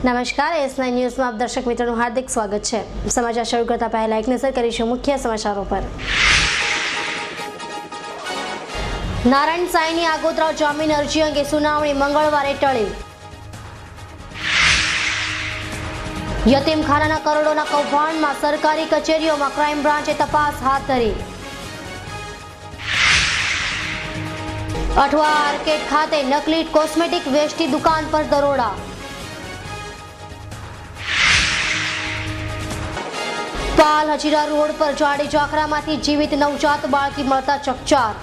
નમસ્કાર, S9 ન્યૂઝમાં આપ દર્શક મિત્રોનું હાર્દિક સ્વાગત છે। સમાચાર શરૂ કરતા પહેલા એક નજર કરીશું મુખ્ય સમાચારો પર। નારાયણ સાંઈની આગોતરા જામીન અરજી અંગે સુનાવણી મંગળવારે ટળી। યતીમખાનાના કરોડોના કૌભાંડમાં સરકારી કચેરીઓમાં ક્રાઇમ બ્રાન્ચે તપાસ હાથ ધરી। અઠવા આર્કેડ ખાતે નકલી કોસ્મેટિક વેસ્ટની દુકાન પર દરોડા। પાલ હજીરા રોડ પર જાડી ઝાખરામાંથી જીવિત નવજાત બાળકી મળતા ચકચાર।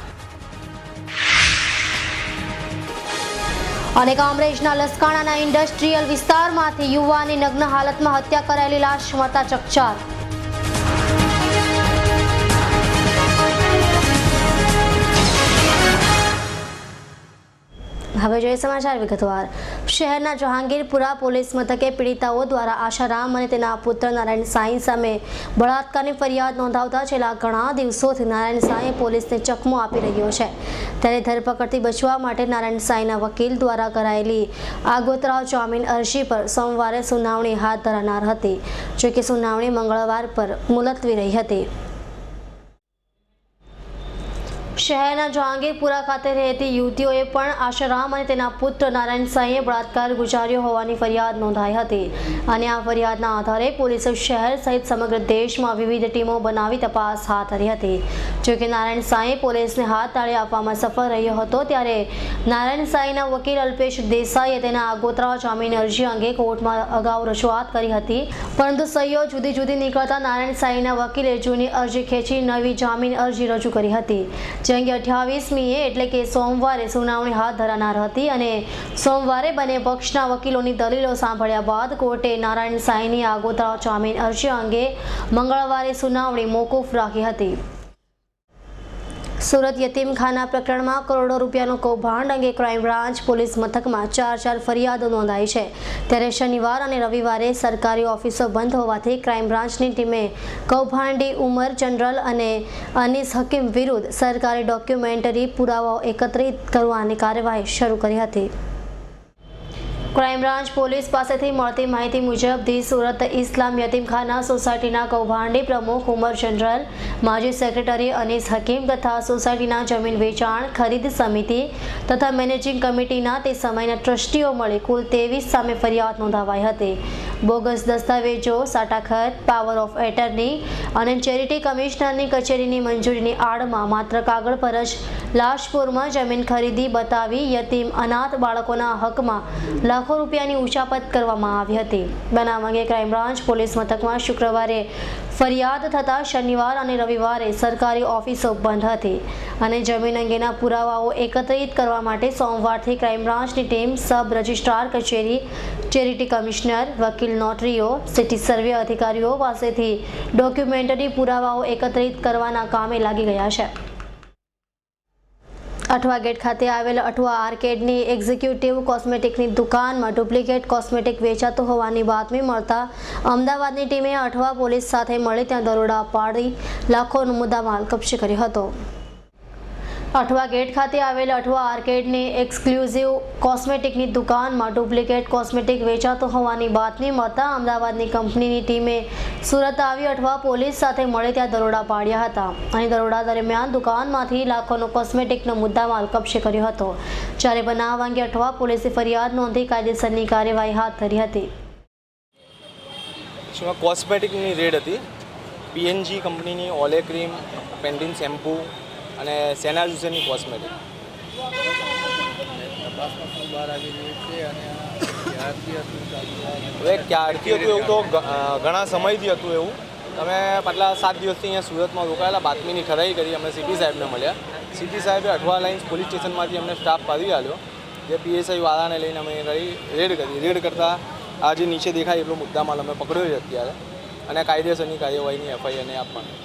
અને કામરેજના લસકાણાના ઇન્ડસ્ટ્રીયલ વિસ્તારમાંથી યુવાનની નગ્ન હાલતમાં હત્યા કરાયેલી લાશ મળતા ચકચાર। હવે જોઈએ સમાચાર વિગતવાર। શહેરના જહાંગીરપુરા પોલીસ મથકે પીડિતાઓ દ્વારા આશારામ અને તેના પુત્ર નારાયણ સાંઈ સામે બળાત્કારની ફરિયાદ નોંધાવતા છેલ્લા ઘણા દિવસોથી નારાયણ સાંઈ પોલીસને ચકમો આપી રહ્યો છે। ત્યારે ધરપકડથી બચવા માટે નારાયણ સાંઈના વકીલ દ્વારા કરાયેલી આગોતરા જામીન અરજી પર સોમવારે સુનાવણી હાથ ધરાનાર હતી, જોકે સુનાવણી મંગળવાર પર મુલતવી રહી હતી। શહેરના જહાંગીરપુરા ખાતે રહેતી યુવતીઓએ પણ આશારામ અને તેના પુત્ર નારાયણ સાંઈએ બળાત્કાર ગુજાર્યો હોવાની ફરિયાદ નોંધાઈ હતી અને આ ફરિયાદના આધારે પોલીસે શહેર સહિત સમગ્ર દેશમાં વિવિધ ટીમો બનાવી તપાસ હાથ ધરી હતી। જોકે નારાયણ સાંઈ પોલીસને હાથ તાળી આપવામાં સફળ રહ્યો હતો, ત્યારે નારાયણ સાંઈના વકીલ અલ્પેશ દેસાઈએ તેના આગોતરા જામીન અરજી અંગે કોર્ટમાં અગાઉ રજૂઆત કરી હતી, પરંતુ સહીઓ જુદી જુદી નીકળતા નારાયણ સાંઈના વકીલે જૂની અરજી ખેંચી નવી જામીન અરજી રજૂ કરી હતી, જે અંગે 28મીએ એટલે કે સોમવારે સુનાવણી હાથ ધરાનાર હતી અને સોમવારે બંને પક્ષના વકીલોની દલીલો સાંભળ્યા બાદ કોર્ટે નારાયણ સાંઈની આગોતરા જામીન અરજી અંગે મંગળવારે સુનાવણી મોકૂફ રાખી હતી। સુરત યતીમખાના પ્રકરણમાં કરોડો રૂપિયાનું કૌભાંડ અંગે ક્રાઇમ બ્રાન્ચ પોલીસ મથકમાં 4 ફરિયાદો નોંધાઈ છે। ત્યારે શનિવાર અને રવિવારે સરકારી ઓફિસો બંધ હોવાથી ક્રાઇમ બ્રાન્ચની ટીમે કૌભાંડી ઉમર જનરલ અને અનીસ હકીમ વિરુદ્ધ સરકારી ડોક્યુમેન્ટરી પુરાવાઓ એકત્રિત કરવાની કાર્યવાહી શરૂ કરી હતી। ક્રાઇમ બ્રાન્ચ પોલીસ પાસેથી મળતી માહિતી મુજબ ધી સુરત ઇસ્લામ યતીમખાના સોસાયટીના કૌભાંડી પ્રમુખ ઉમર જનરલ, માજી સેક્રેટરી અનીસ હકીમ તથા સોસાયટીના જમીન વેચાણ ખરીદ સમિતિ તથા મેનેજિંગ કમિટીના તે સમયના ટ્રસ્ટીઓ મળી કુલ 23 સામે ફરિયાદ નોંધાવાઈ હતી। બોગસ દસ્તાવેજો, સાટાખત, પાવર ઓફ એટર્ની અને ચેરિટી કમિશનરની કચેરીની મંજૂરીની આડમાં માત્ર કાગળ પર જ લાશપુરમાં જમીન ખરીદી બતાવી યતીમ અનાથ બાળકોના હકમાં લાખો રૂપિયાની ઉચાપત કરવામાં આવી હતી। બનાવ અંગે ક્રાઇમ બ્રાન્ચ પોલીસ મથકમાં શુક્રવારે ફરિયાદ થતાં શનિવાર અને રવિવારે સરકારી ઓફિસો બંધ હતી અને જમીન અંગેના પુરાવાઓ એકત્રિત કરવા માટે સોમવારથી ક્રાઇમ બ્રાન્ચની ટીમ સબ રજિસ્ટ્રાર કચેરી, ચેરિટી કમિશનર, વકીલ, નોટરીઓ, સિટી સર્વે અધિકારીઓ પાસેથી ડોક્યુમેન્ટરી પુરાવાઓ એકત્રિત કરવાના કામે લાગી ગયા છે। અઠવા ગેટ ખાતે આવેલ અઠવા આર્કેડની એક્ઝિક્યુટિવ કોસ્મેટિકની દુકાનમાં ડુપ્લિકેટ કોસ્મેટિક વેચાતું હોવાની બાતમી મળતા અમદાવાદની ટીમે અઠવા પોલીસ સાથે મળી ત્યાં દરોડા પાડી લાખોનો મુદ્દામાલ કબજે કર્યો હતો। અઠવા ગેટ ખાતે આવેલ અઠવા આર્કેડની એક્સક્લુઝિવ કોસ્મેટિકની દુકાનમાં ડુપ્લિકેટ કોસ્મેટિક વેચાતું હોવાની બાતમી મળતા અમદાવાદની કંપનીની ટીમે સુરત આવી અઠવા પોલીસ સાથે મળી ત્યાં દરોડા પાડ્યા હતા અને દરોડા દરમિયાન દુકાનમાંથી લાખોનો કોસ્મેટિકનો મુદ્દામાલ કબજે કર્યો હતો। જ્યારે બનાવ અંગે અઠવા પોલીસે ફરિયાદ નોંધી કાયદેસરની કાર્યવાહી હાથ ધરી હતી। કોસ્મેટિકની રેડ હતી। પીએનજી કંપનીની ઓલે ક્રીમ, પેન્ટીન શેમ્પૂ અને સેનાઝુસેની કોસ્મેટિક। હવે ક્યારથી હતું એવું તો ઘણા સમયથી હતું એવું। તમે પાછલા 7 દિવસથી અહીંયા સુરતમાં રોકાયેલા, બાતમીની ખરાઈ કરી, અમે સીપી સાહેબને મળ્યા। સીપી સાહેબે અઠવા લાઇન્સ પોલીસ સ્ટેશનમાંથી અમને સ્ટાફ પાડી આવ્યો, જે પીએસઆઈ વાળાને લઈને અમે રેડ કરી। રેડ કરતાં આ જે નીચે દેખાય એટલો મુદ્દામાલ અમે પકડ્યો છે અત્યારે અને કાયદેસરની કાર્યવાહીની એફઆઈઆરને આપવાની।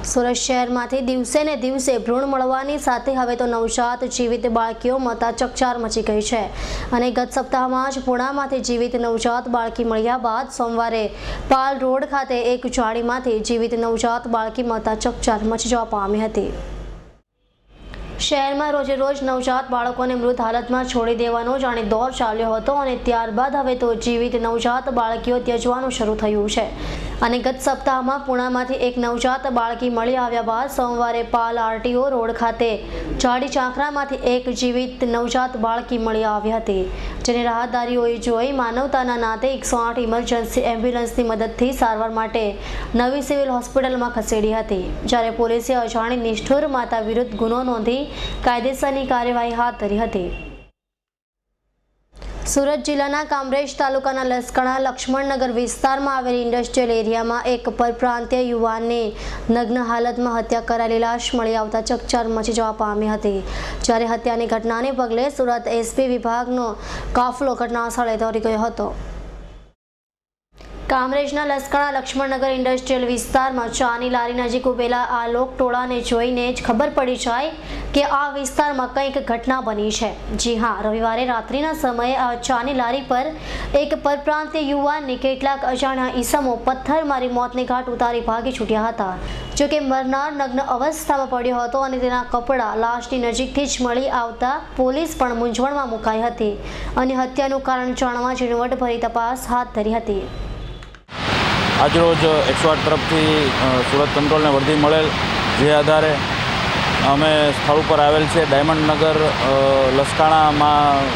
સુરત શહેરમાંથી દિવસે ને દિવસે ભ્રૂણ મળવાની સાથે હવે તો નવજાત જીવિત બાળકીઓ મળતા ચકચાર મચી ગઈ છે અને ગત સપ્તાહમાં જ પુણામાંથી જીવિત નવજાત બાળકી મળ્યા બાદ સોમવારે પાલ રોડ ખાતે એક જાળીમાંથી જીવિત નવજાત બાળકી મળતા ચકચાર મચી જવા પામી હતી। શહેરમાં રોજે રોજ નવજાત બાળકોને મૃત હાલતમાં છોડી દેવાનો જાણે દોર ચાલ્યો હતો અને ત્યારબાદ હવે તો જીવિત નવજાત બાળકીઓ ત્યજવાનું શરૂ થયું છે અને ગત સપ્તાહમાં પુણામાંથી એક નવજાત બાળકી મળી આવ્યા બાદ સોમવારે પાલ આરટીઓ રોડ ખાતે જાડી ચાંખરામાંથી એક જીવિત નવજાત બાળકી મળી આવી હતી, જેને રાહદારીઓએ જોઈ માનવતાના નાતે 108 ઇમરજન્સી એમ્બ્યુલન્સની મદદથી સારવાર માટે નવી સિવિલ હોસ્પિટલમાં ખસેડી હતી, જ્યારે પોલીસે અજાણી નિષ્ઠુર માતા વિરુદ્ધ ગુનો નોંધી કાયદેસરની કાર્યવાહી હાથ ધરી હતી। સુરત જિલ્લાના કામરેજ તાલુકાના લસકણા લક્ષ્મણનગર વિસ્તારમાં આવેલી ઇન્ડસ્ટ્રીયલ એરિયામાં એક પરપ્રાંતીય યુવાનને નગ્ન હાલતમાં હત્યા કરાયેલી લાશ મળી આવતા ચકચાર મચી જવા પામી હતી, જ્યારે હત્યાની ઘટનાને પગલે સુરત એસપી વિભાગનો કાફલો ઘટનાસ્થળે દોડી ગયો હતો। કામરેજના લસકણા લક્ષ્મણનગર ઇન્ડસ્ટ્રીયલ વિસ્તારમાં ચાની લારી નજીક ઉભેલા આ લોક ટોળાને જોઈને જ ખબર પડી જાય કે આ વિસ્તારમાં કંઈક ઘટના બની છે। જી હા, રવિવારે રાત્રિના સમયે આ ચાની લારી પર એક પરપ્રાંતીય યુવાનને કેટલાક અજાણ્યા ઈસમો પથ્થર મારી મોતને ઘાટ ઉતારી ભાગી છૂટ્યા હતા, જોકે મરનાર નગ્ન અવસ્થામાં પડ્યો હતો અને તેના કપડાં લાશની નજીકથી જ મળી આવતા પોલીસ પણ મૂંઝવણમાં મુકાઈ હતી અને હત્યાનું કારણ જાણવા ઝીણવટભરી તપાસ હાથ ધરી હતી। આજરોજ 108 તરફથી સુરત કંટ્રોલને વર્દી મળેલ, જે આધારે અમે સ્થળ ઉપર આવેલ છે ડાયમંડનગર લસકાણામાં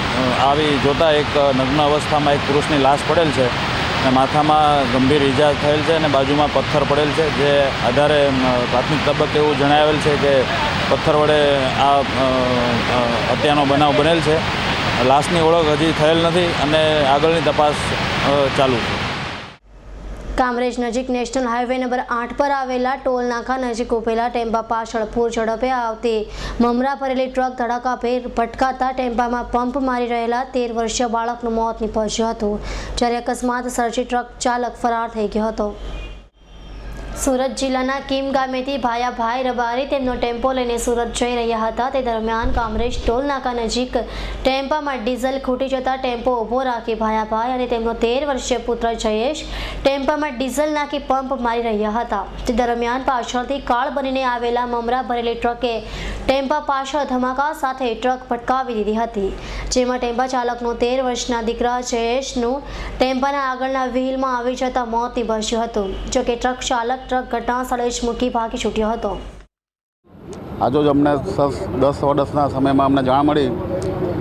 આવી જોતા એક નગ્ન અવસ્થામાં એક પુરુષની લાશ પડેલ છે અને માથામાં ગંભીર ઈજા થયેલ છે અને બાજુમાં પથ્થર પડેલ છે, જે આધારે પ્રાથમિક તબક્કે એવું જણાવેલ છે કે પથ્થર વડે આ હત્યાનો બનાવ બનેલ છે। લાશની ઓળખ હજી થયેલ નથી અને આગળની તપાસ ચાલુ છે। કામરેજ નજીક નેશનલ હાઈવે નંબર 8 પર આવેલા ટોલ નાકા નજીક ઉભેલા ટેમ્પા પાછળ પૂર ઝડપે આવતી મમરા ભરેલી ટ્રક ધડાકાભેર ભટકાતા ટેમ્પામાં પંપ મારી રહેલા 13 વર્ષીય બાળકનું મોત નીપજ્યું હતું, જ્યારે અકસ્માત સર્જી ટ્રક ચાલક ફરાર થઈ ગયો હતો। સુરત જિલ્લાના કીમ ગામેથી ભાયાભાઈ રબારી તેમનો ટેમ્પો લઈને સુરત જઈ રહ્યા હતા, તે દરમિયાન કામરેજ ટોલ નાકા નજીક ટેમ્પામાં ડીઝલ ખૂટી જતા ટેમ્પો ઊભો રાખી ભાયાભાઈ અને તેમનો 13 વર્ષીય પુત્ર જયેશ ટેમ્પામાં ડીઝલ નાખી પંપ મારી રહ્યા હતા। તે દરમિયાન પાછળથી કાળ બનીને આવેલા મમરા ભરેલી ટ્રકે ટેમ્પા પાછળ ધમાકા સાથે ટ્રક ભટકાવી દીધી હતી, જેમાં ટેમ્પા ચાલકનો 13 વર્ષના દીકરા જયેશનું ટેમ્પાના આગળના વ્હીલમાં આવી જતા મોત નીપજ્યું હતું, જોકે ટ્રક ચાલક ટ્રક ઘટના સ્થળે જ મૂકી ભાગી છૂટ્યો હતો। આજે અમને 10:10ના સમયમાં અમને જાણ મળી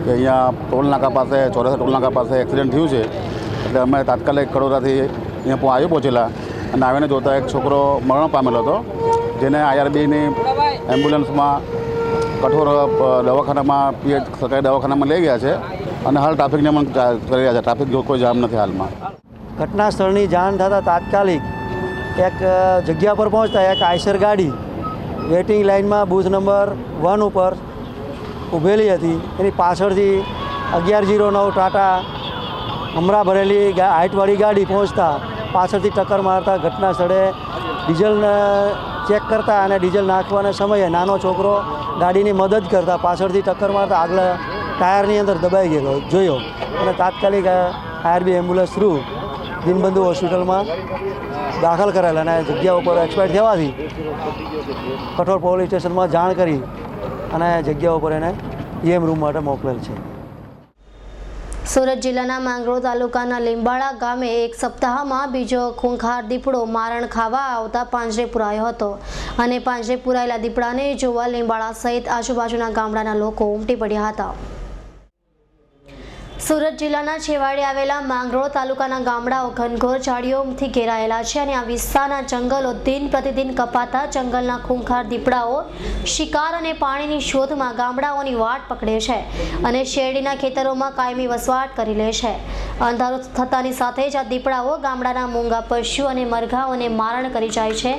કે અહીંયા ટોલનાકા પાસે ચોરસા ટોલનાકા પાસે એક્સિડન્ટ થયું છે, એટલે અમે તાત્કાલિક કડોદરાથી અહીંયા આવી પહોંચેલા અને આવીને જોતા એક છોકરો મરણ પામેલો હતો, જેને IRBની એમ્બ્યુલન્સમાં કઠોર દવાખાનામાં સરકારી દવાખાનામાં લઈ ગયા છે અને હાલ ટ્રાફિક નિયમન કરી રહ્યા છે। ટ્રાફિક કોઈ જામ નથી હાલમાં। ઘટના સ્થળની જાણ થતાં તાત્કાલિક એક જગ્યા પર પહોંચતા એક આઈસર ગાડી વેટિંગ લાઇનમાં બૂથ નંબર 1 ઉપર ઊભેલી હતી, એની પાછળથી 1109 ટાટા મમરા ભરેલી હાઇટવાળી ગાડી પહોંચતા પાછળથી ટક્કર મારતા ઘટના સ્થળે ડીઝલ ચેક કરતા અને ડીઝલ નાખવાના સમયે નાનો છોકરો ગાડીની મદદ કરતા પાછળથી ટક્કર મારતા આગળ ટાયરની અંદર દબાઈ ગયેલો જોયો અને તાત્કાલિક IRB એમ્બ્યુલન્સ થ્રુ દીનબંધુ હોસ્પિટલમાં દાખલ કરેલા અને જગ્યા ઉપર એક્સપાયર થવાથી કઠોર પોલીસ સ્ટેશનમાં જાણ કરી અને જગ્યા ઉપર એને EM રૂમ માટે મોકલેલ છે। સુરત જિલ્લાના માંગરોળ તાલુકાના લીંબાળા ગામે એક સપ્તાહમાં બીજો ખૂંખાર દીપડો મારણ ખાવા આવતા પાંજરે પુરાયો હતો અને પાંજરે પુરાયેલા દીપડાને જોવા લીંબાળા સહિત આજુબાજુના ગામડાના લોકો ઉમટી પડ્યા હતા। સુરત જિલ્લાના છેવાડે આવેલા માંગરોળ તાલુકાના ગામડાઓ ઘનઘોર ઝાડીઓથી ઘેરાયેલા છે અને આ વિસ્તારના જંગલો દિન પ્રતિદિન કપાતા જંગલના ખૂંખાર દીપડાઓ શિકાર અને પાણીની શોધમાં ગામડાઓની વાટ પકડે છે અને શેરડીના ખેતરોમાં કાયમી વસવાટ કરી લે છે। અંધારું થતાની સાથે જ આ દીપડાઓ ગામડાના મૂંગા પશુ અને મરઘાઓને મારણ કરી જાય છે,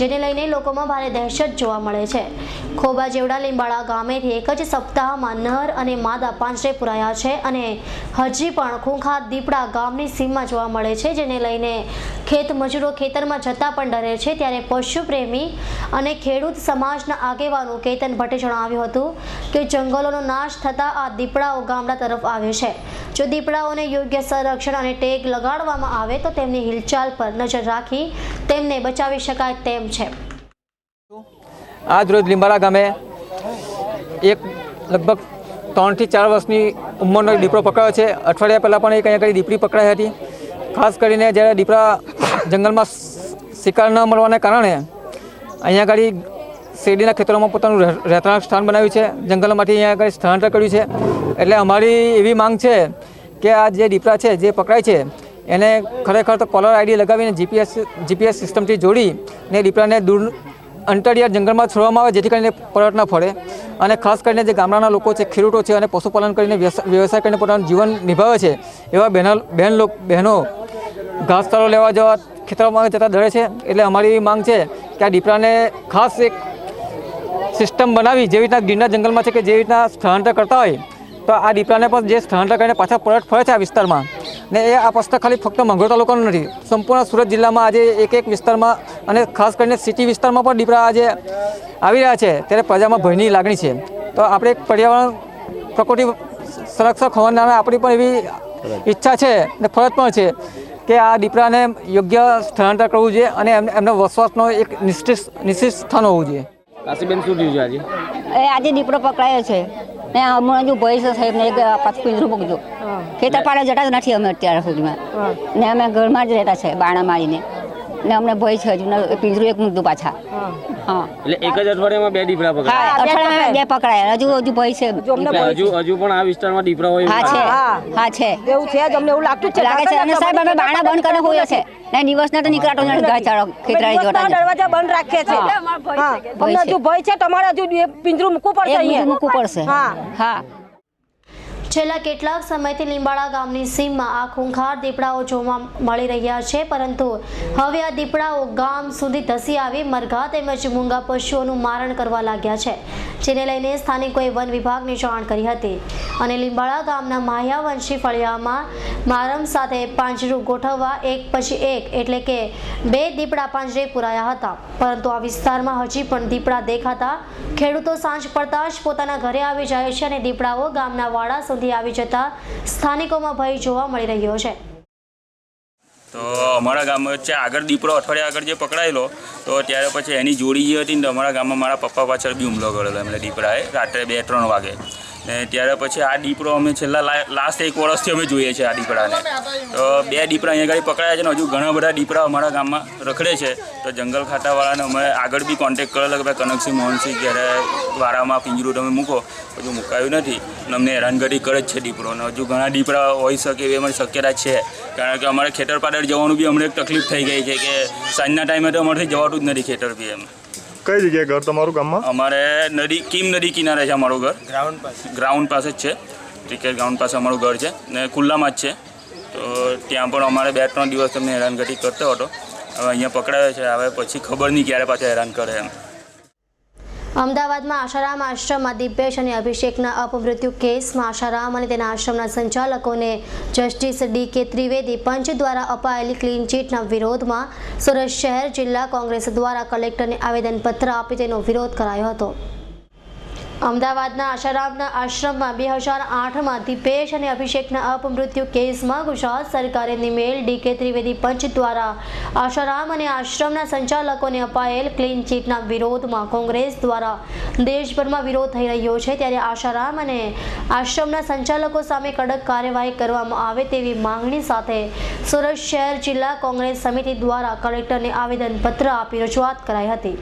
જેને લઈને લોકોમાં ભારે દહેશત જોવા મળે છે। ખોબા જેવડા લીંબાળા ગામેથી એક જ સપ્તાહમાં નર અને માદા પાંજરે પુરાયા છે અને હજી પણ ખૂંખાર દીપડા ગામની સીમમાં જોવા મળે છે, જેને લઈને ખેત મજૂરો ખેતરમાં જતા પણ ડરે છે। ત્યારે પશુ પ્રેમી અને ખેડૂત સમાજના આગેવાનો કેતન ભટ્ટે જણાવ્યું હતું કે જંગલોનો નાશ થતાં આ દીપડાઓ ગામડા તરફ આવે છે। જો દીપડાઓને યોગ્ય સંરક્ષણ અને ટેગ લગાડવામાં આવે તો તેમની હિલચાલ પર નજર રાખી તેમને બચાવી શકાય તેમ છે। આજ રોજ લીંબાળા ગામે એક લગભગ 3 થી 4 વર્ષની ઉંમરનો એક દીપડો પકડાયો છે. અઠવાડિયા પહેલાં પણ એક અહીંયા આગળ દીપડી પકડાઈ હતી. ખાસ કરીને જ્યારે દીપડા જંગલમાં શિકાર ન મળવાને કારણે અહીંયા આગળ શેરડીના ખેતરોમાં પોતાનું રહેઠાણ સ્થાન બનાવ્યું છે. જંગલમાંથી અહીંયા આગળ સ્થળાંતર કર્યું છે. એટલે અમારી એવી માંગ છે કે આ જે દીપડા છે જે પકડાય છે એને ખરેખર તો કોલર આઈડી લગાવીને જીપીએસ સિસ્ટમથી જોડીને દીપડાને દૂર અંતરિયાળ જંગલમાં છોડવામાં આવે, જેથી કરીને પરત ન ફરે. અને ખાસ કરીને જે ગામડાના લોકો છે, ખેડૂતો છે અને પશુપાલન કરીને વ્યવસાય કરીને પોતાનું જીવન નિભાવે છે, એવા બહેનો ઘાસચારો લેવા જવા ખેતરોમાં જતા ડરે છે. એટલે અમારી એવી માંગ છે કે આ દીપડાને ખાસ એક સિસ્ટમ બનાવી, જેવી રીતના ગીરના જંગલમાં છે કે જેવી રીતના સ્થળાંતર કરતા હોય, તો આ દીપડાને પણ જે સ્થળાંતર કરીને પાછા પરત ફરે છે આ વિસ્તારમાં. ને એ આ પ્રશ્ન ખાલી ફક્ત મંગળ તાલુકાનો નથી, સંપૂર્ણ સુરત જિલ્લામાં આજે એક વિસ્તારમાં અને ખાસ કરીને સિટી વિસ્તારમાં પણ દીપડા આજે આવી રહ્યા છે, ત્યારે પ્રજામાં ભયની લાગણી છે. તો આપણે એક પર્યાવરણ પ્રકૃતિ સંરક્ષક હોવાના આપણી પણ એવી ઈચ્છા છે ને ફરજ પણ છે કે આ દીપડાને યોગ્ય સ્થળાંતર કરવું જોઈએ અને એમનો વસવાટનો એક નિશ્ચિત સ્થાન હોવું જોઈએ. આશીબેન, શું થયું છે આજે? આજે દીપડો પકડાયો છે ને હમણાં જો ભય છે સાહેબ ને એક પાછું પિંજરું મૂકજો. ખેતર પાડે જતા જ નથી અમે અત્યાર સુધીમાં, ને અમે ઘરમાં જ રહેતા છે બાણા મારીને, ને અમને ભય છે હજુ પિંજરું એક મૂકતું પાછા. હા, એટલે એક જ અઠવાડિયામાં 2 દીપડા પકડાયા? હા, અઠવાડિયામાં 2 પકડાયા. હજુ ભય છે. હજુ પણ આ વિસ્તારમાં દીપડા હોય? હા છે, હા છે, એવું છે. અમને એવું લાગતું છે, લાગે છે. અને સાહેબ અમે બાણા બંધ કરીને હોઈએ છે ને દિવસના તો નીકળાતો નથી. ગાયચારો ખેતરાઈ જોતા દરવાજા બંધ રાખે છે. અમને હજુ ભય છે. તમારે હજુ પિંજરું મૂકવું પડશે, અહીંયા મૂકવું પડશે. હા. છેલ્લા કેટલાક સમયથી લીંબાળા ગામની સીમમાં આ ખૂંખાર દીપડાઓ જોવા મળી રહ્યા છે, પરંતુ હવે આ દીપડાઓ ગામ સુધી ધસી આવી મરઘા તેમજ મૂંગા પશુઓનું મારણ કરવા લાગ્યા છે, જેને લઈને સ્થાનિકોએ વન વિભાગને જાણ કરી હતી અને લીંબાળા ગામના માહ્યાવંશી ફળિયામાં મારમ સાથે પાંજરું ગોઠવવા એક પછી એક એટલે કે 2 દીપડા પાંજરે પુરાયા હતા. પરંતુ આ વિસ્તારમાં હજી પણ દીપડા દેખાતા ખેડૂતો સાંજ પડતા જ પોતાના ઘરે આવી જાય છે અને દીપડાઓ ગામના વાડા સુધી આવી જતા સ્થાનિકોમાં ભય જોવા મળી રહ્યો છે. તો અમારા ગામમાં વચ્ચે આગળ દીપડો અઠવાડિયા આગળ જે પકડાયેલો, તો ત્યારે પછી એની જોડી જે હતી ને અમારા ગામમાં મારા પપ્પા પાછળ બી હુમલો કરેલો એમને દીપડાએ રાત્રે 2-3 વાગે. ને ત્યારે પછી આ દીપડો અમે છેલ્લા લાસ્ટ 1 વર્ષથી અમે જોઈએ છીએ આ દીપડાને. તો 2 દીપડા અહીંયા આગળ પકડાયા છે ને હજુ ઘણા બધા દીપડા અમારા ગામમાં રખડે છે. તો જંગલ ખાતાવાળાને અમે આગળ બી કોન્ટેક્ટ કરેલો કે ભાઈ કનકસિંહ મોહનસિંહ જ્યારે વાડામાં પિંજરું તમે મૂકો, હજુ મુકાયું નથી અને અમને હેરાનગતિ કરે જ છે દીપડો. અને હજુ ઘણા દીપડા હોઈ શકે એવી અમારી શક્યતા છે, કારણ કે અમારે ખેતર પાડળ જવાનું બી અમને એક તકલીફ થઈ ગઈ છે કે સાંજના ટાઈમે તો અમારાથી જવાતું જ નથી ખેતર બી. એમ કઈ જગ્યાએ ઘર તમારું ગામમાં? અમારે કીમ નદી કિનારે છે અમારું ઘર, ગ્રાઉન્ડ પાસે જ છે. ક્રિકેટ ગ્રાઉન્ડ પાસે અમારું ઘર છે ને ખુલ્લામાં જ છે. તો ત્યાં પણ અમારે 2-3 દિવસ તમને હેરાનગતિ કરતો હતો. હવે અહીંયા પકડાયો છે, હવે પછી ખબર નહીં ક્યારે પાછા હેરાન કરે. એમ અમદાવાદમાં આશારામ આશ્રમમાં દિપેશ અને અભિષેકના અપમૃત્યુ કેસમાં આશારામ અને તેના આશ્રમના સંચાલકોને જસ્ટિસ DK ત્રિવેદી પંચ દ્વારા અપાયેલી ક્લીન ચીટના વિરોધમાં સુરત શહેર જિલ્લા કોંગ્રેસ દ્વારા કલેક્ટરને આવેદનપત્ર આપી તેનો વિરોધ કરાયો હતો. અમદાવાદના આશારામના આશ્રમમાં 2008માં દિપેશ અને અભિષેકના અપમૃત્યુ કેસમાં ગુજરાત સરકારે નિમેલ DK ત્રિવેદી પંચ દ્વારા આશારામ અને આશ્રમના સંચાલકોને અપાયેલ ક્લીન ચીટના વિરોધમાં કોંગ્રેસ દ્વારા દેશભરમાં વિરોધ થઈ રહ્યો છે, ત્યારે આશારામ અને આશ્રમના સંચાલકો સામે કડક કાર્યવાહી કરવામાં આવે તેવી માંગણી સાથે સુરત શહેર જિલ્લા કોંગ્રેસ સમિતિ દ્વારા કલેક્ટરને આવેદનપત્ર આપી રજૂઆત કરાઈ હતી.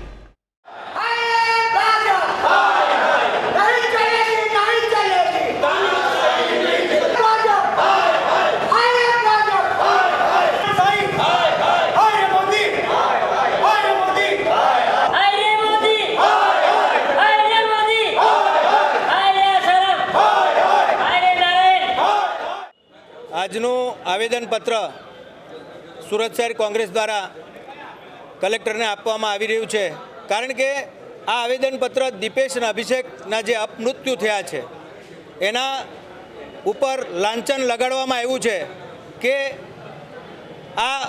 આજનું આવેદનપત્ર સુરત શહેર કોંગ્રેસ દ્વારા કલેક્ટરને આપવામાં આવી રહ્યું છે, કારણ કે આ આવેદનપત્ર દિપેશ અને અભિષેકના જે અપમૃત્યુ થયા છે એના ઉપર લાંછન લગાડવામાં આવ્યું છે કે આ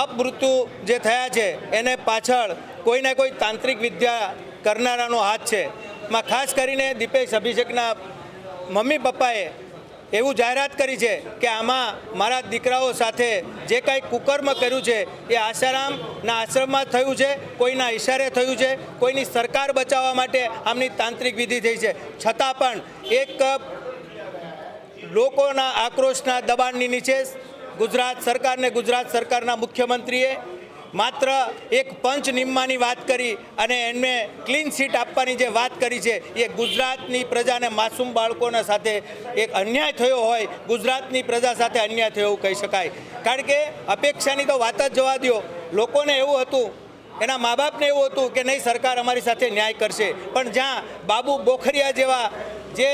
અપમૃત્યુ જે થયા છે એને પાછળ કોઈને કોઈ તાંત્રિક વિદ્યા કરનારાનો હાથ છે. માં ખાસ કરીને દિપેશ અભિષેકના મમ્મી પપ્પાએ એવું જાહેરાત કરી છે કે આમાં મારા દીકરાઓ સાથે જે કાંઈ કુકર્મ કર્યું છે એ આસારામના આશ્રમમાં થયું છે, કોઈના ઇશારે થયું છે, કોઈની સરકાર બચાવવા માટે આમની તાંત્રિક વિધિ થઈ છે. છતાં પણ એક લોકોના આક્રોશના દબાણની નીચે ગુજરાત સરકારને ગુજરાત સરકારના મુખ્યમંત્રીએ માત્ર એક પંચ નિમવાની વાત કરી અને એમને ક્લીન ચીટ આપવાની જે વાત કરી છે એ ગુજરાતની પ્રજાને, માસૂમ બાળકોના સાથે એક અન્યાય થયો હોય, ગુજરાતની પ્રજા સાથે અન્યાય થયો એવું કહી શકાય. કારણ કે અપેક્ષાની તો વાત જ જવા દો, લોકોને એવું હતું, એના મા બાપને એવું હતું કે નહીં સરકાર અમારી સાથે ન્યાય કરશે, પણ જ્યાં બાબુ બોખરિયા જેવા જે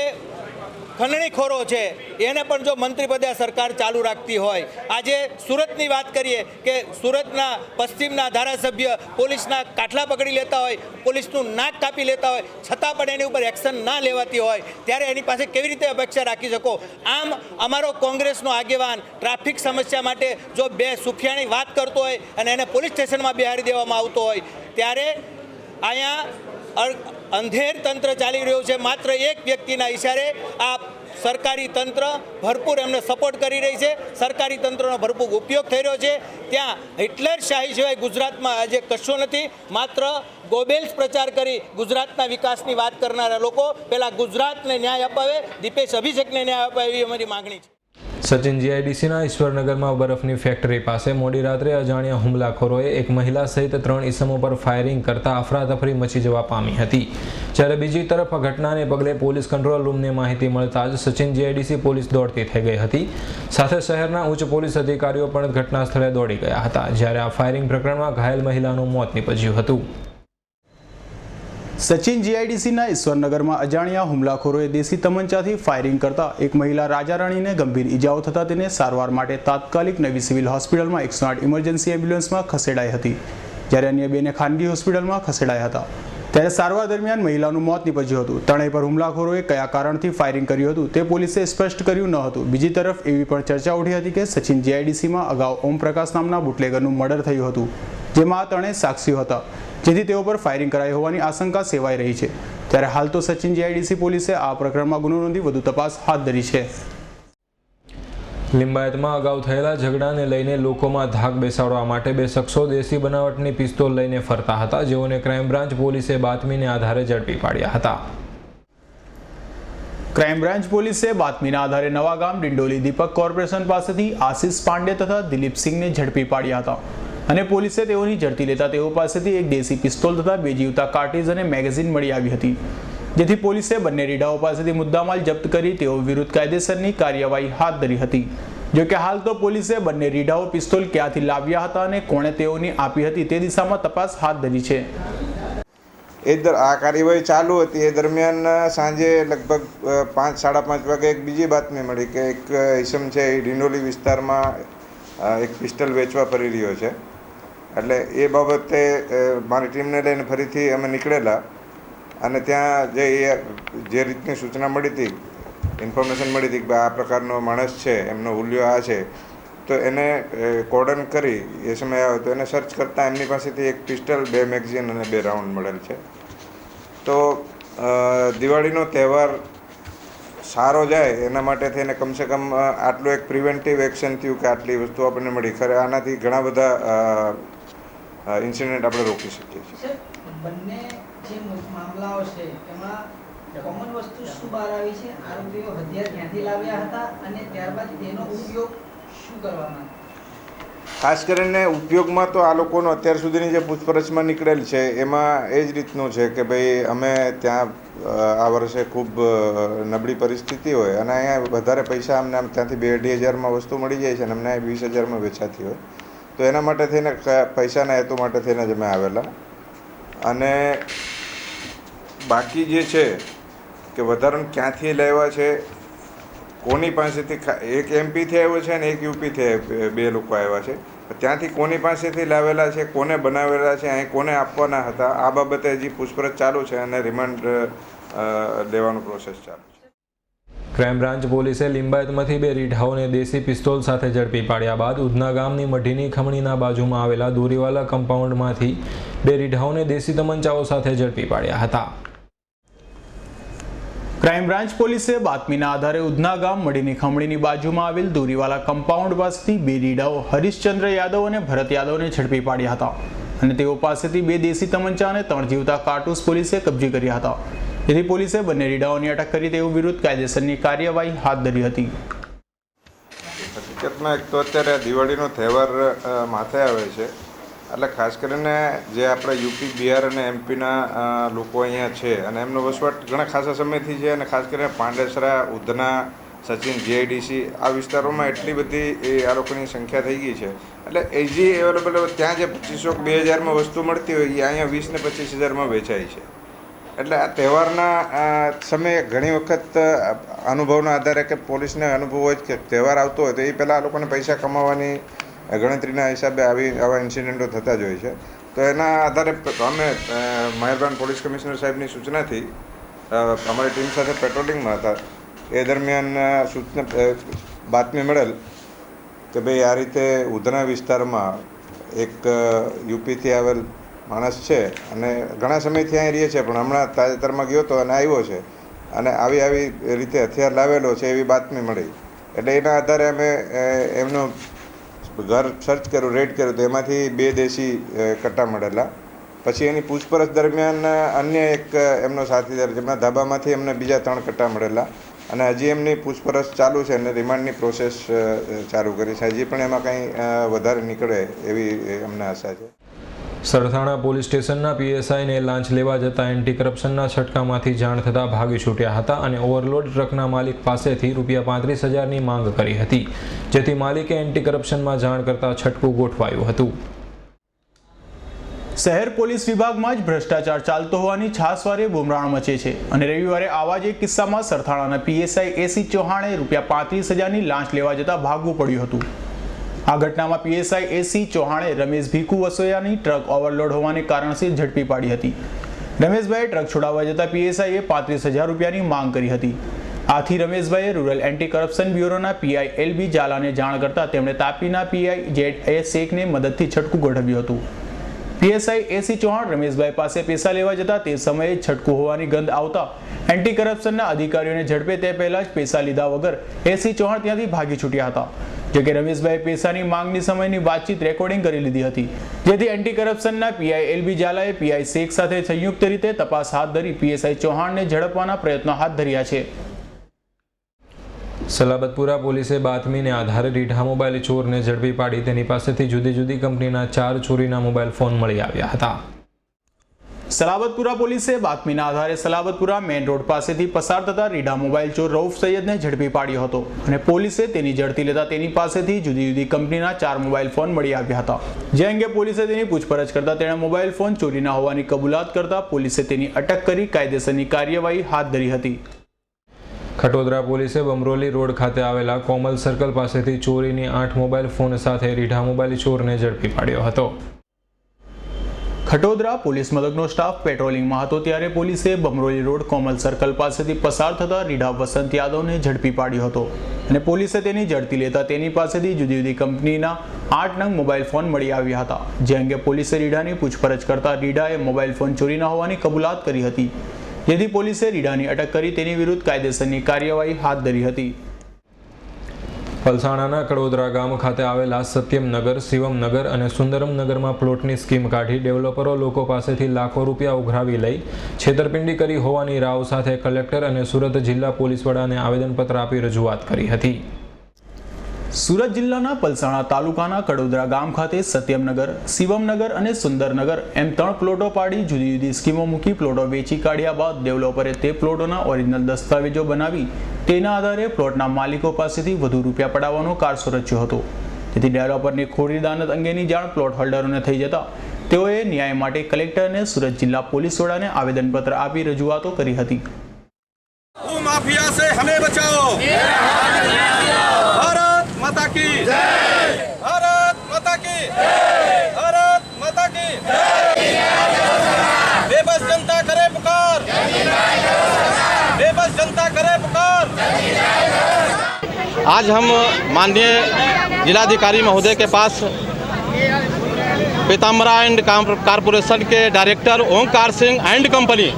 ખંડણીખોરો છે એને પણ જો મંત્રીપદે આ સરકાર ચાલુ રાખતી હોય, આજે સુરતની વાત કરીએ કે સુરતના પશ્ચિમના ધારાસભ્ય પોલીસના કાટલા પકડી લેતા હોય, પોલીસનું નાક કાપી લેતા હોય, છતાં પણ એની ઉપર એક્શન ના લેવાતી હોય, ત્યારે એની પાસે કેવી રીતે અપેક્ષા રાખી શકો? આમ અમારો કોંગ્રેસનો આગેવાન ટ્રાફિક સમસ્યા માટે જો બે સુફિયાની વાત કરતો હોય અને એને પોલીસ સ્ટેશનમાં બેહારી દેવામાં આવતો હોય, ત્યારે અહીંયા અંધેર તંત્ર ચાલી રહ્યું છે. માત્ર એક વ્યક્તિના ઇશારે આ સરકારી તંત્ર ભરપૂર એમને સપોર્ટ કરી રહી છે, સરકારી તંત્રનો ભરપૂર ઉપયોગ થઈ રહ્યો છે. ત્યાં હિટલર શાહી સિવાય ગુજરાતમાં આજે કશું નથી. માત્ર ગોબેલ્સ પ્રચાર કરી ગુજરાતના વિકાસની વાત કરનારા લોકો પહેલાં ગુજરાતને ન્યાય અપાવે, દીપેશ અભિષેકને ન્યાય અપાવે એવી અમારી માગણી છે. સચિન જીઆઈડીસીના ઈશ્વરનગરમાં બરફની ફેક્ટરી પાસે મોડી રાત્રે અજાણ્યા હુમલાખોરોએ એક મહિલા સહિત 3 ઈસમો પર ફાયરિંગ કરતા અફરાતફરી મચી જવા પામી હતી. જ્યારે બીજી તરફ આ ઘટનાને પગલે પોલીસ કંટ્રોલ રૂમને માહિતી મળતા જ સચિન જીઆઈડીસી પોલીસ દોડતી થઈ ગઈ હતી. સાથે શહેરના ઉચ્ચ પોલીસ અધિકારીઓ પણ ઘટના સ્થળે દોડી ગયા હતા. જ્યારે આ ફાયરિંગ પ્રકરણમાં ઘાયલ મહિલાનું મોત નીપજ્યું હતું. સચિન જીઆઈડીસીના ઈશ્વરનગરમાં અજાણ્યા હુમલાખોરોએ દેશી તમંચાથી ફાયરિંગ કરતા એક મહિલા રાજારાણીને ગંભીર ઈજાઓ થતાં તેને સારવાર માટે તાત્કાલિક નવી સિવિલ હોસ્પિટલમાં 108 ઇમરજન્સી એમ્બ્યુલન્સમાં ખસેડાઈ હતી, જ્યારે અન્ય બેને ખાનગી હોસ્પિટલમાં ખસેડાયા હતા. ત્યારે સારવાર દરમિયાન મહિલાનું મોત નીપજ્યું હતું. ત્રણેય પર હુમલાખોરોએ કયા કારણથી ફાયરિંગ કર્યું હતું તે પોલીસે સ્પષ્ટ કર્યું ન હતું. બીજી તરફ એવી પણ ચર્ચા ઉઠી હતી કે સચિન જીઆઈડીસીમાં અગાઉ ઓમપ્રકાશ નામના બુટલેગરનું મર્ડર થયું હતું, જેમાં આ ત્રણેય સાક્ષીઓ હતા, જેથી તેઓ પર ફાયરિંગ કરાઈ હોવાની આશંકા સેવાઈ રહી છે. ત્યારે હાલ તો સચિન જીઆઈડીસી પોલીસે આ પ્રકરણમાં ગુનો નોંધી વધુ તપાસ હાથ ધરી છે. લિંબાયતમાં અગાઉ થયેલા ઝઘડાને લઈને લોકોમાં ધાક બેસાડવા માટે 2 શખ્સો દેશી બનાવટની પિસ્તોલ લઈને ફરતા હતા, જેઓને ક્રાઇમ બ્રાન્ચ પોલીસે બાતમીને આધારે ઝડપી પાડ્યા હતા. ક્રાઇમ બ્રાન્ચ પોલીસે બાતમીના આધારે નવાગામ ડિંડોલી દીપક કોર્પોરેશન પાસેથી આશિષ પાંડે તથા દિલીપ સિંહને ઝડપી પાડ્યા હતા અને પોલીસે તેઓની ઝડપી લેતા તેઓ પાસેથી એક દેશી પિસ્તોલ તથા 2 જીવતા કાર્ટ્રીજ અને મેગેઝીન મળી આવી હતી, જેથી પોલીસે બંને રીઢાઓ પાસેથી મુદ્દામાલ જપ્ત કરી તેઓ વિરુદ્ધ કાયદેસરની કાર્યવાહી હાથ ધરી હતી. જોકે હાલ તો પોલીસે બંને રીઢાઓ પિસ્તોલ ક્યાંથી લાવ્યા હતા અને કોણે તેઓની આપી હતી તે દિશામાં તપાસ હાથ ધરી છે. આ કાર્યવાહી ચાલુ હતી. એ દરમિયાન સાંજે લગભગ 5-5:30 વાગે એક બીજી બાતમી મળી કે એક ઈસમ છે એ ડિંડોલી વિસ્તારમાં એક પિસ્તોલ વેચવા ફરી રહ્યો છે. એટલે એ બાબતે મારી ટીમને લઈને ફરીથી અમે નીકળેલા અને ત્યાં જે રીતની સૂચના મળી હતી, ઇન્ફોર્મેશન મળી હતી કે આ પ્રકારનો માણસ છે, એમનો હુલિયો આ છે, તો એને કોર્ડન કરી એ સમય આવ્યો તો એને સર્ચ કરતાં એમની પાસેથી એક પિસ્ટલ, 2 મેગઝીન અને 2 રાઉન્ડ મળેલ છે. તો દિવાળીનો તહેવાર સારો જાય એના માટે થઈને કમસે કમ આટલું એક પ્રિવેન્ટિવ એક્શન થયું કે આટલી વસ્તુ આપણને મળી. ખરે આનાથી ઘણા બધા ઇન્સિડન્ટ આપણે રોકી શકીએ છીએ. બંને જે મામલાઓ છે એમાં કોમન વસ્તુ શું બહાર આવી છે? આરોપીઓ હથિયાર ક્યાંથી લાવ્યા હતા અને ત્યારબાદ તેનો ઉપયોગ શું કરવામાં? ખાસ કરીને ઉપયોગમાં તો આ લોકોનો અત્યાર સુધીની જે પૂછપરછમાં નીકળેલ છે એમાં એ જ રીતનું છે કે ભાઈ અમે ત્યાં આ વર્ષે ખૂબ નબળી પરિસ્થિતિ હોય અને અહીંયા વધારે પૈસા અમને ત્યાંથી 2-2.5 હજારમાં વસ્તુ મળી જાય છે અને અમને 20,000માં વેચાતી હોય, તો એના માટે થઈને પૈસાના હેતુ માટે થઈને જ અમે આવેલા. અને બાકી જે છે કે વધારાનું ક્યાંથી લાવ્યા છે, કોની પાસેથી, એક એમપીથી આવ્યો છે અને એક યુપીથી 2 લોકો આવ્યા છે, ત્યાંથી કોની પાસેથી લાવેલા છે, કોને બનાવેલા છે, અહીં કોને આપવાના હતા, આ બાબતે હજી પૂછપરછ ચાલુ છે અને રિમાન્ડ લેવાનો પ્રોસેસ ચાલુ છે. ક્રાઇમ બ્રાન્ચ પોલીસે લિંબાયતમાંથી 2 રીઢાઓને દેશી પિસ્તોલ સાથે ઝડપી પાડ્યા બાદ ઉધના ગામની મઢીની ખમણીના બાજુમાં આવેલા દોરીવાલા કમ્પાઉન્ડમાંથી 2 રીઢાઓને દેશી તમંચાઓ સાથે ઝડપી પાડ્યા હતા. ક્રાઇમ બ્રાન્ચ પોલીસે બાતમીના આધારે ઉધના ગામ મડીની ખમણીની બાજુમાં આવેલ દોરીવાલા કમ્પાઉન્ડ પાસેથી 2 રીડાઓ હરીશચંદ્ર યાદવ અને ભરત યાદવને ઝડપી પાડ્યા હતા અને તેઓ પાસેથી 2 દેશી તમંચા અને 3 જીવતા કારતૂસ પોલીસે કબજે કર્યા હતા. જેથી પોલીસે બંને રીડાઓની અટક કરી તેઓ વિરુદ્ધ કાયદેસરની કાર્યવાહી હાથ ધરી હતી. હકીકતમાં એક તો અત્યારે દિવાળીનો તહેવાર માથે આવે છે, એટલે ખાસ કરીને જે આપણે યુપી, બિહાર અને એમપીના લોકો અહીંયા છે અને એમનો વસવાટ ઘણા ખાસા સમયથી છે અને ખાસ કરીને પાંડેસરા, ઉધના, સચિન, જીઆઈડીસી આ વિસ્તારોમાં એટલી બધી આ લોકોની સંખ્યા થઈ ગઈ છે એટલે એજી અવેલેબલ ત્યાં જે 2500-2000માં વસ્તુ મળતી હોય એ અહીંયા 20 ને 25,000માં વેચાય છે. એટલે આ તહેવારના સમયે ઘણી વખત અનુભવના આધારે કે પોલીસને અનુભવ હોય કે તહેવાર આવતો હોય તો એ પહેલાં આ લોકોને પૈસા કમાવાની ગણતરીના હિસાબે આવા ઇન્સિડન્ટો થતા જ હોય છે. તો એના આધારે અમે મહેરબાન પોલીસ કમિશનર સાહેબની સૂચનાથી અમારી ટીમ સાથે પેટ્રોલિંગમાં હતા. એ દરમિયાન બાતમી મળેલ કે ભાઈ આ રીતે ઉધના વિસ્તારમાં એક યુપીથી આવેલ માણસ છે અને ઘણા સમયથી અહીં રહે છે પણ હમણાં તાજેતરમાં ગયો હતો અને આવ્યો છે અને આવી રીતે હથિયાર લાવેલો છે એવી બાતમી મળી. એટલે એના આધારે અમે એમનો ઘર સર્ચ કર્યું, રેડ કર્યું તો એમાંથી 2 દેશી કટ્ટા મળેલા. પછી એની પૂછપરછ દરમિયાન અન્ય એક એમનો સાથીદાર જેમના ધાબામાંથી એમને બીજા 3 કટ્ટા મળેલા અને હજી એમની પૂછપરછ ચાલુ છે અને રિમાન્ડની પ્રોસેસ ચાલુ કરી છે. હજી પણ એમાં કંઈ વધારે નીકળે એવી અમને આશા છે. સરથાણા પોલીસ સ્ટેશનના પીએસઆઈને લાંચ લેવા જતાં એન્ટી કરપ્શનના છટકામાંથી જાણ થતાં ભાગી છૂટ્યા હતા અને ઓવરલોડ ટ્રકના માલિક પાસેથી ₹35,000ની માંગ કરી હતી, જેથી માલિકે એન્ટી કરપ્શનમાં જાણ કરતાં છટકું ગોઠવાયું હતું. શહેર પોલીસ વિભાગમાં જ ભ્રષ્ટાચાર ચાલતો હોવાની છાસવારે બુમરાણ મચે છે અને રવિવારે આવા જ એક કિસ્સામાં સરથાણાના પીએસઆઈ એસી ચૌહાણે ₹35,000ની લાંચ લેવા જતાં ભાગવું પડ્યું હતું. આ ઘટનામાં પીએસઆઈ એસી ચૌહાણે રમેશ ભીખુ વસોયાની ટ્રક ઓવરલોડ હોવાને કારણસર ઝડપી પાડી હતી. રમેશભાઈએ ટ્રક છોડાવવા જતાં પીએસઆઈએ ₹35,000ની માંગ કરી હતી. આથી રમેશભાઈએ રૂરલ એન્ટી કરપ્શન બ્યુરોના પીઆઈ એલબી ઝાલાને જાણ કરતાં તેમણે તાપીના પીઆઈ જેડ શેખને મદદથી છટકું ગોઠવ્યું હતું. પીએસઆઈ એસી ચૌહાણ રમેશભાઈ પાસે પૈસા લેવા જતા તે સમયે છટકું હોવાની ગંધ આવતા એન્ટી કરપ્શનના અધિકારીઓને ઝડપે તે પહેલાં જ પૈસા લીધા વગર એસી ચૌહાણ ત્યાંથી ભાગી છૂટ્યા હતા. જોકે રમેશભાઈ પૈસાની માંગની સમયની વાતચીત રેકોર્ડિંગ કરી લીધી હતી, જેથી એન્ટી કરપ્શનના પીઆઈ એલબી ઝાલાએ પીઆઈ શેખ સાથે સંયુક્ત રીતે તપાસ હાથ ધરી પીએસઆઈ ચૌહાણને ઝડપવાના પ્રયત્નો હાથ ધર્યા છે. સલાબતપુરા પોલીસે બાતમીને આધારે રીઢા મોબાઈલ ચોરને ઝડપી પાડી તેની પાસેથી જુદી જુદી કંપનીના 4 ચોરીના મોબાઈલ ફોન મળી આવ્યા હતા. સલાબતપુરા પોલીસે બાતમીના આધારે સલાબતપુરા મેઇન રોડ પાસેથી પસાર થતા રીઢા મોબાઈલ ચોર રઉફ સૈયદને ઝડપી પાડ્યો હતો અને પોલીસે તેની ઝડપી લેતા તેની પાસેથી જુદી જુદી કંપનીના 4 મોબાઈલ ફોન મળી આવ્યા હતા. જે અંગે પોલીસે તેની પૂછપરછ કરતા તેણે મોબાઈલ ફોન ચોરીના હોવાની કબૂલાત કરતા પોલીસે તેની અટક કરી કાયદેસરની કાર્યવાહી હાથ ધરી હતી. ખટોદરા પોલીસે બમરોલી રોડ ખાતે આવેલા કોમલ સર્કલ પાસેથી ચોરીની 8 મોબાઈલ ફોન સાથે રીઢા મોબાઈલ ચોરને ઝડપી પાડ્યો હતો. ખટોદરા પોલીસ મથકનો સ્ટાફ પેટ્રોલિંગમાં હતો ત્યારે પોલીસે બમરોલી રોડ કોમલ સર્કલ પાસેથી પસાર થતા રીઢા વસંત યાદવને ઝડપી પાડ્યો હતો અને પોલીસે તેની ઝડપી લેતા તેની પાસેથી જુદી જુદી કંપનીના 8 નંગ મોબાઈલ ફોન મળી આવ્યા હતા. જે અંગે પોલીસે રીઢાની પૂછપરછ કરતા રીઢાએ મોબાઈલ ફોન ચોરીના હોવાની કબૂલાત કરી હતી, જેથી પોલીસે રીઢાની અટક કરી તેની વિરુદ્ધ કાયદેસરની કાર્યવાહી હાથ ધરી હતી. પલસાણાના કડોદરા ગામ ખાતે આવેલા સત્યમનગર, શિવમનગર અને સુંદરમનગરમાં પ્લોટની સ્કીમ કાઢી ડેવલપરો લોકો પાસેથી લાખો રૂપિયા ઉઘરાવી લઈ છેતરપિંડી કરી હોવાની રાવ સાથે કલેક્ટર અને સુરત જિલ્લા પોલીસ વડાને આવેદનપત્ર આપી રજૂઆત કરી હતી. સુરત જિલ્લાના પલસાણા તાલુકાના કડોદરા ગામ ખાતે સત્યમનગર, શિવમનગર અને સુંદરનગર એમ 3 પ્લોટો પાડી જુદી જુદી સ્કીમો મૂકી પ્લોટો વેચી કાઢ્યા બાદ ડેવલપરે તે પ્લોટોના ઓરિજિનલ દસ્તાવેજો બનાવી તેના આધારે પ્લોટના માલિકો પાસેથી વધુ રૂપિયા પડાવવાનો કારસો રચ્યો હતો. જેથી ડેવલપરની ખોટી દાનત અંગેની જાણ પ્લોટ હોલ્ડરોને થઈ જતા તેઓએ ન્યાય માટે કલેક્ટરને સુરત જિલ્લા પોલીસ વડાને આવેદનપત્ર આપી રજૂઆતો કરી હતી. माफिया से हमें बचाओ, भारत माता की जय, भारत माता की जय, भारत माता की जय. बेबस जनता करे पुकार, बेबस जनता करे पुकार. आज हम माननीय जिलाधिकारी महोदय के पास पीताम्बरा एंड कॉरपोरेशन के director Omkar Singh and company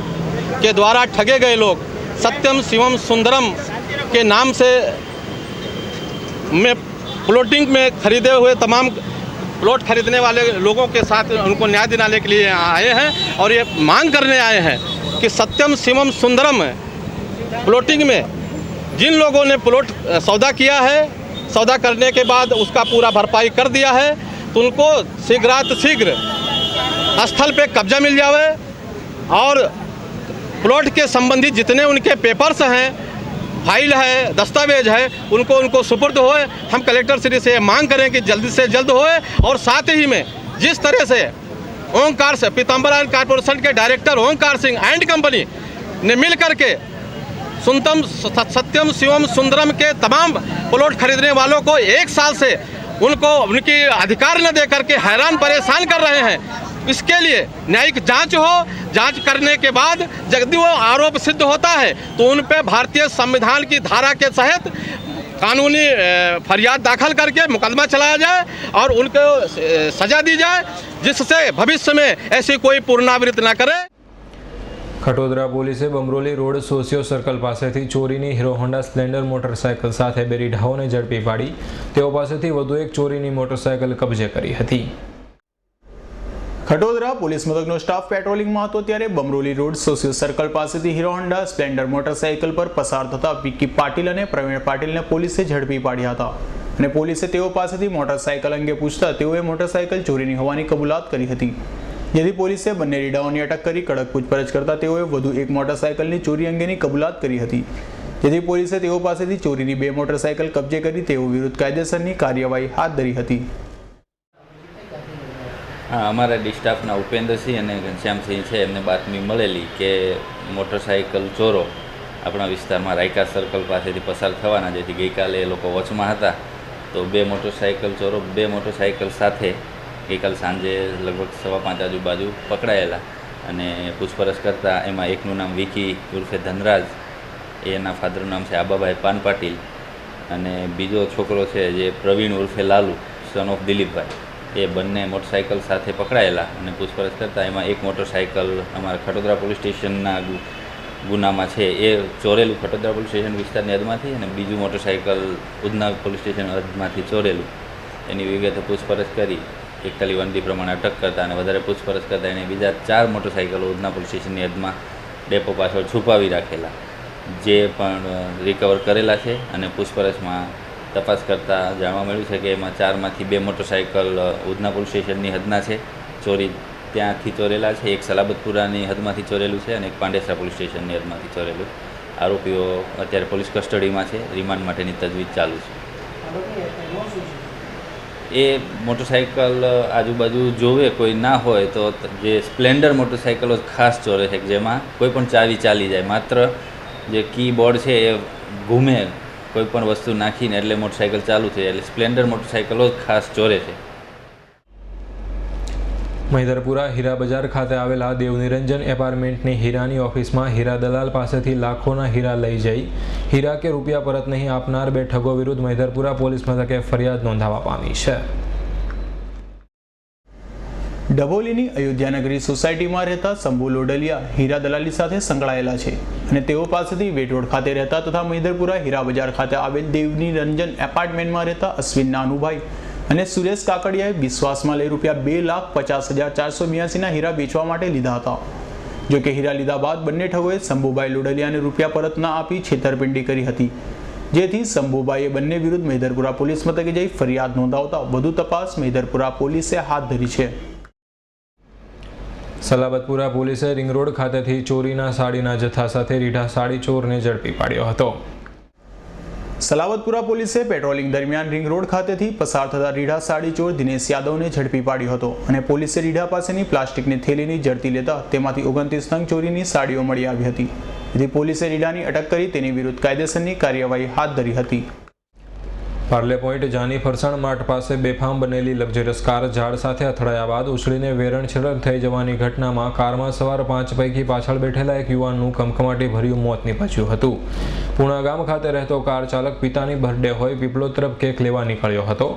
के द्वारा ठगे गए लोग सत्यम शिवम सुंदरम के नाम से में प्लॉटिंग में खरीदे हुए तमाम प्लॉट खरीदने वाले लोगों के साथ उनको न्याय दिलाने के लिए यहाँ आए हैं और ये मांग करने आए हैं कि सत्यम शिवम सुंदरम प्लॉटिंग में जिन लोगों ने प्लॉट सौदा किया है, सौदा करने के बाद उसका पूरा भरपाई कर दिया है, तो उनको शीघ्र स्थल पे कब्जा मिल जावे और प्लॉट के संबंधित जितने उनके पेपर्स हैं, फाइल है, दस्तावेज है, उनको सुपुर्द होए। हम कलेक्टर श्री से मांग करें कि जल्दी से जल्द होए और साथ ही में जिस तरह से ओंकार से पीताम्बर आयन कॉर्पोरेशन के director Omkar Singh and company ने मिल करके सत्यम शिवम सुंदरम के तमाम प्लॉट खरीदने वालों को 1 साल से उनको उनकी अधिकार न दे करके हैरान परेशान कर रहे हैं। इसके लिए न्यायिक जांच हो, जांच करने के बाद यदि वो आरोप सिद्ध होता है तो उन पे भारतीय संविधान की धारा के तहत कानूनी फरियाद दाखिल करके मुकदमा चलाया जाए और उनको सजा दी जाए, जिससे भविष्य में ऐसी कोई पुनरावृत्ति न करे। ખટોદરા પોલીસે બમરોલી રોડ સોશિયો સર્કલ પાસેથી ચોરીની હીરો હોન્ડા સ્પ્લેન્ડર મોટરસાયકલ સાથે બે રીઢાઓને ઝડપી પાડી તેઓ પાસેથી વધુ એક ચોરીની મોટરસાયકલ કબજે કરી હતી। ખટોદરા પોલીસ મથકનો સ્ટાફ પેટ્રોલિંગમાં હતો ત્યારે બમરોલી રોડ સોશિયો સર્કલ પાસેથી હીરો હોન્ડા સ્પ્લેન્ડર મોટરસાયકલ પર પસાર થતા વિક્કી પાટીલ અને પ્રવીણ પાટીલને પોલીસે ઝડપી પાડ્યા હતા અને પોલીસે તેઓ પાસેથી મોટરસાયકલ અંગે પૂછતા તેઓએ મોટરસાયકલ ચોરીની હોવાની કબૂલાત કરી હતી, જેથી પોલીસે બંને રીડાઓની અટક કરી કડક પૂછપરછ કરતા તેઓએ વધુ એક મોટરસાયકલની ચોરી અંગેની કબૂલાત કરી હતી, જેથી પોલીસે તેઓ પાસેથી ચોરીની 2 મોટરસાયકલ કબજે કરી તેઓ વિરુદ્ધ કાયદેસરની કાર્યવાહી હાથ ધરી હતી। हाँ, अमरा डी स्टाफना उपेन्द्रसिंह और घनश्यामसिंह है एमने बातमी मळेली के मोटरसाइकल चोरो अपना विस्तार में रायका सर्कल पासेथी पसार थवाना, जेथी गई काले लोग वॉचमां हता तो 2 मोटरसाइकल चोरो 2 मोटरसाइकल साथे गई काल सांजे लगभग 5:15 आजूबाजू पकड़ायेला अने पूछपरछ करता एमां एकनुं नाम विकी उर्फे धनराज, एना फादरनुं नाम है आबाभाई पान पाटील अने बीजो छोकरो है जे प्रवीण उर्फे लालू सन ऑफ दिलीपभाई, ये बंने मोटरसाइकल साथे पकड़ायेला अने पूछपरछ करता एमां एक मोटरसाइकल अमारा खटोदरा पोलीस स्टेशनना गुनामां छे ए चोरेलुं खटोदरा पोलीस स्टेशन विस्तारनी हदमांथी अने बीजुं मोटरसाइकल उधना पोलीस स्टेशन हदमांथी चोरेलुं। एनी विगते पूछपरछ करी 41 प्रमाणे अटक करता अने वधारे पूछपरछ करता एने बीजा 4 मोटरसाइकलो उधना पोलीस स्टेशननी हदमां डेपो पाछळ छुपावी राखेला, जे पण रिकवर करेला छे अने पूछपरछमां तपास करता जाणवा मळ्युं छे के एमां 4 मांथी 2 मोटरसाइकल उधना पोलीस स्टेशननी हदना छे, चोरी त्यांथी चोरेला छे, एक सलाबतपुरानी हदमांथी चोरेलुं छे अने एक पांडेसरा पोलीस स्टेशननी हदमांथी चोरेलुं। आरोपीओ अत्यारे पोलीस कस्टडीमां छे, रिमांड माटेनी तजवीज चालू छे। ए मोटरसाइकल आजूबाजू जोवे कोई ना होय तो जे स्प्लेन्डर मोटरसाइकलो खास चोरे छे, जेमां कोईपण चावी चाली जाए, मात्र जे कीबोर्ड छे ए घूमे कोईपण वस्तु नाखीने एटले मोटरसाइकल चालू थई, एटले स्प्लेन्डर मोटरसाइकलो खास चोरे छे। મહિધરપુરા હીરા બજાર ખાતે આવેલા દેવનિરંજન એપાર્ટમેન્ટની હીરાની ઓફિસમાં હીરા દલાલ પાસેથી લાખોના હીરા લઈ જઈ હીરા કે રૂપિયા પરત નહીં આપનાર 2 ઠગો વિરુદ્ધ મહિધરપુરા પોલીસ મથકે ફરિયાદ નોંધાવા પામી છે। ડભોલીની અયોધ્યાનગરી સોસાયટીમાં રહેતા શંભુ લોડલિયા હીરા દલાલી સાથે સંકળાયેલા છે અને તેઓ પાસેથી વેટ રોડ ખાતે રહેતા તથા મહિધરપુરા હીરા બજાર ખાતે આવેલ દેવનિરંજન એપાર્ટમેન્ટમાં રહેતા અશ્વિન નાનુભાઈ અને સુરેશ કાકડિયાએ વિશ્વાસમાં લઈ રૂપિયા 2,50,482 હીરા વેચવા માટે લીધા હતા। જો કે હીરા લીધા બાદ બંને ઠગોએ શંભુભાઈ લોડલિયાને રૂપિયા પરત ન આપી છેતરપિંડી કરી હતી, જેથી શંભુભાઈએ બંને વિરુદ્ધ મહિધરપુરા પોલીસ મથકે જઈ ફરિયાદ નોંધાવતા વધુ તપાસ મહિધરપુરા પોલીસે હાથ ધરી છે। સલાબતપુરા પોલીસે રિંગ રોડ ખાતેથી ચોરીના સાડીના જથ્થા સાથે રીઢા સાડી ચોરને ઝડપી પાડ્યો હતો। સલાબતપુરા પોલીસે પેટ્રોલિંગ દરમિયાન રિંગ રોડ ખાતેથી પસાર થતા રીઢા સાડી ચોર દિનેશ યાદવને ઝડપી પાડ્યો હતો અને પોલીસે રીઢા પાસેની પ્લાસ્ટિકની થેલીની ઝડપી લેતા તેમાંથી 29 નંગ ચોરીની સાડીઓ મળી આવી હતી, જેથી પોલીસે રીઢાની અટક કરી તેની વિરુદ્ધ કાયદેસરની કાર્યવાહી હાથ ધરી હતી। પાર્લે પોઈન્ટ જાની ફરસાણ માર્ટ પાસે બેફામ બનેલી લક્ઝરિયસ કાર ઝાડ સાથે અથડાયા બાદ ઉછળીને વેરણછેરણ થઈ જવાની ઘટનામાં કારમાં સવાર 5 પૈકી પાછળ બેઠેલા એક યુવાનનું કમકમાટી ભર્યું મોત નીપજ્યું હતું। પૂણા ગામ ખાતે રહેતો કાર ચાલક પિતાની બર્થડે હોય પીપળો તરફ કેક લેવા નીકળ્યો હતો,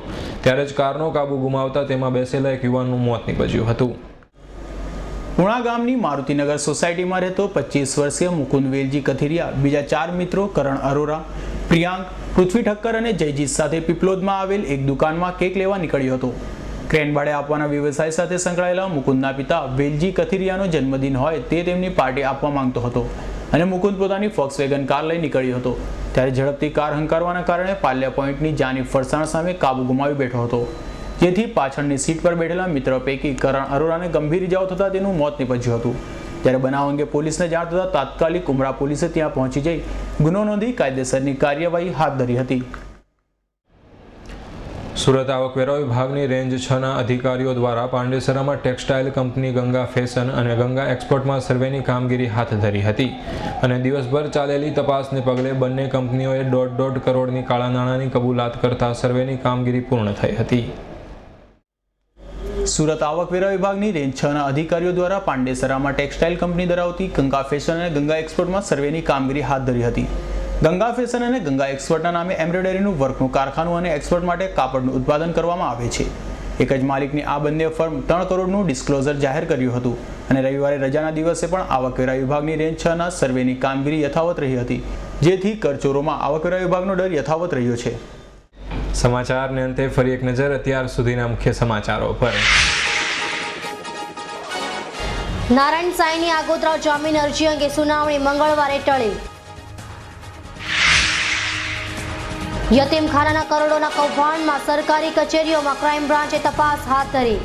ત્યારે જ કારનો કાબુ ગુમાવતા તેમાં બેસેલા એક યુવાનનું મોત નીપજ્યું હતું। પુણા ગામની મારુતિનગર સોસાયટીમાં રહેતો 25 વર્ષીય મુકુંદ વેલજી કથિરિયા બીજા 4 મિત્રો કરણ અરોરા, પ્રિયાંક, પૃથ્વી ઠક્કર અને જયજીત સાથે પીપલોદમાં આવેલ એક દુકાનમાં કેક લેવા નીકળ્યો હતો. ક્રેન ભાડે આપવાના વ્યવસાય સાથે સંકળાયેલા મુકુંદના પિતા વેલજી કથિરિયાનો જન્મદિન હોય તે તેમની પાર્ટી આપવા માંગતો હતો અને મુકુંદ પોતાની ફોક્સવેગન કાર લઈ નીકળ્યો હતો. ત્યારે ઝડપથી કાર હંકારવાના કારણે પાલ્યા પોઈન્ટની જાની ફરસાણ સામે કાબુ ગુમાવી બેઠો હતો, જેથી પાછળની સીટ પર બેઠેલા મિત્ર પૈકી કરણ અરોરાને ગંભીર ઇજાઓ થતાં તેનું મોત નીપજ્યું હતું. ત્યારે બનાવ અંગે પોલીસને જાણ થતાં તાત્કાલિક ઉમરા પોલીસે ત્યાં પહોંચી જઈ ગુનો નોંધી કાયદેસરની કાર્યવાહી હાથ ધરી હતી. સુરત આવકવેરા વિભાગની રેન્જ 6ના અધિકારીઓ દ્વારા પાંડેસરામાં ટેક્સટાઇલ કંપની ગંગા ફેશન અને ગંગા એક્સપોર્ટમાં સર્વેની કામગીરી હાથ ધરી હતી અને દિવસભર ચાલેલી તપાસને પગલે બંને કંપનીઓએ 1.5 કરોડની કાળા નાણાંની કબૂલાત કરતા સર્વેની કામગીરી પૂર્ણ થઈ હતી. સુરત આવકવેરા વિભાગની રેન્જ 6ના અધિકારીઓ દ્વારા પાંડેસરામાં ટેક્સટાઇલ કંપની ધરાવતી ગંગા ફેશન અને ગંગા એક્સપોર્ટમાં સર્વેની કામગીરી હાથ ધરી હતી. ગંગા ફેશન અને ગંગા એક્સપોર્ટના નામે એમ્બ્રોઇડરીનું વર્કનું કારખાનું અને એક્સપોર્ટ માટે કાપડનું ઉત્પાદન કરવામાં આવે છે. એક જ માલિકની આ બંને ફર્મ 3 કરોડનું ડિસ્ક્લોઝર જાહેર કર્યું હતું અને રવિવારે રજાના દિવસે પણ આવકવેરા વિભાગની રેન્જ 6ના સર્વેની કામગીરી યથાવત રહી હતી, જેથી કરચોરોમાં આવકવેરા વિભાગનો ડર યથાવત રહ્યો છે. સમાચારને અંતે ફરી એક નજર અત્યાર સુધીના મુખ્ય સમાચારો પર. નારાયણ સાંઈની આગોતરા જામીન અરજી અંગે સુનાવણી મંગળવારે ટળી. યતીમખાનાના કરોડોના કૌભાંડમાં સરકારી કચેરીઓમાં ક્રાઇમ બ્રાન્ચે તપાસ હાથ ધરી.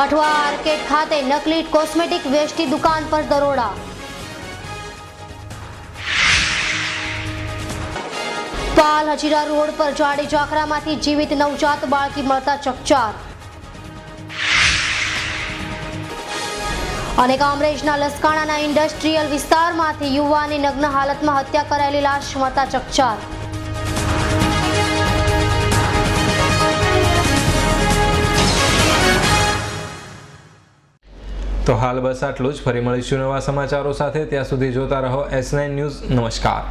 અઠવા આર્કેડ ખાતે નકલી કોસ્મેટિક વેસ્ટની દુકાન પર દરોડા. પાલ હજીરા રોડ પર જાડી ઝાકરામાંથી જીવિત નવજાત બાળકી મળતા ચકચાર. અને કામરેજના લસકાણાના ઇન્ડસ્ટ્રીયલ વિસ્તારમાંથી યુવાનની નગ્ન હાલતમાં હત્યા કરાયેલી લાશ મળતા ચકચાર. તો હાલ બસ આટલું જ. ફરી મળીશું નવા સમાચારો સાથે. ત્યાં સુધી જોતા રહો S9 ન્યૂઝ. નમસ્કાર.